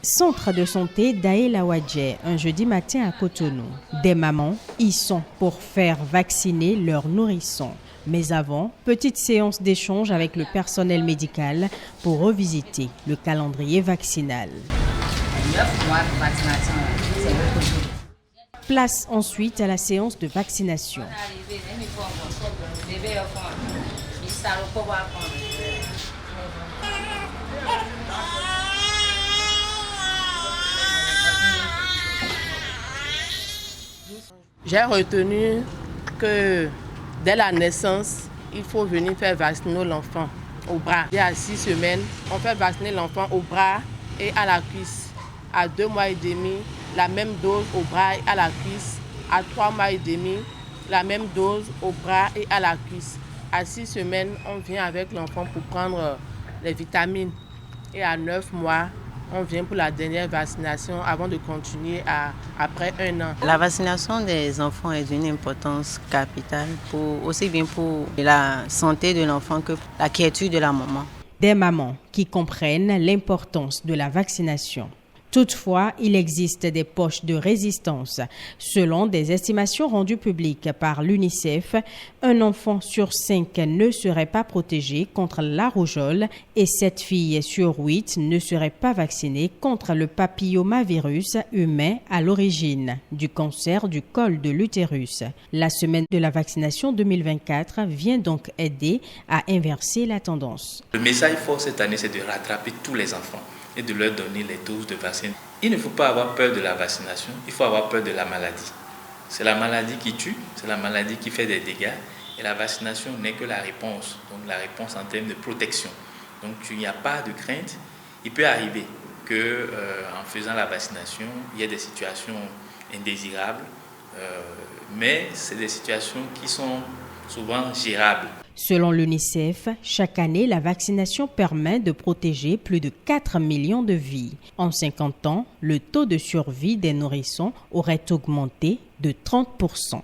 Centre de santé d'Aïla Wadje, un jeudi matin à Cotonou. Des mamans y sont pour faire vacciner leurs nourrissons. Mais avant, petite séance d'échange avec le personnel médical pour revisiter le calendrier vaccinal. 9 mois de vaccination, c'est vrai. Place ensuite à la séance de vaccination. J'ai retenu que dès la naissance, il faut venir faire vacciner l'enfant au bras. Il y a 6 semaines, on fait vacciner l'enfant au bras et à la cuisse. À 2 mois et demi, la même dose au bras et à la cuisse. À 3 mois et demi, la même dose au bras et à la cuisse. À 6 semaines, on vient avec l'enfant pour prendre les vitamines. Et à 9 mois, on vient pour la dernière vaccination avant de continuer après 1 an. La vaccination des enfants est d'une importance capitale, aussi bien pour la santé de l'enfant que la quiétude de la maman. Des mamans qui comprennent l'importance de la vaccination. Toutefois, il existe des poches de résistance. Selon des estimations rendues publiques par l'UNICEF, un enfant sur 5 ne serait pas protégé contre la rougeole et 7 filles sur 8 ne seraient pas vaccinées contre le papillomavirus humain à l'origine du cancer du col de l'utérus. La semaine de la vaccination 2024 vient donc aider à inverser la tendance. Le message fort cette année, c'est de rattraper tous les enfants et de leur donner les doses de vaccin. Il ne faut pas avoir peur de la vaccination, il faut avoir peur de la maladie. C'est la maladie qui tue, c'est la maladie qui fait des dégâts et la vaccination n'est que la réponse, donc la réponse en termes de protection. Donc il n'y a pas de crainte. Il peut arriver qu'en faisant la vaccination, il y ait des situations indésirables, mais c'est des situations qui sont souvent gérables. Selon l'UNICEF, chaque année, la vaccination permet de protéger plus de 4 millions de vies. En 50 ans, le taux de survie des nourrissons aurait augmenté de 30%.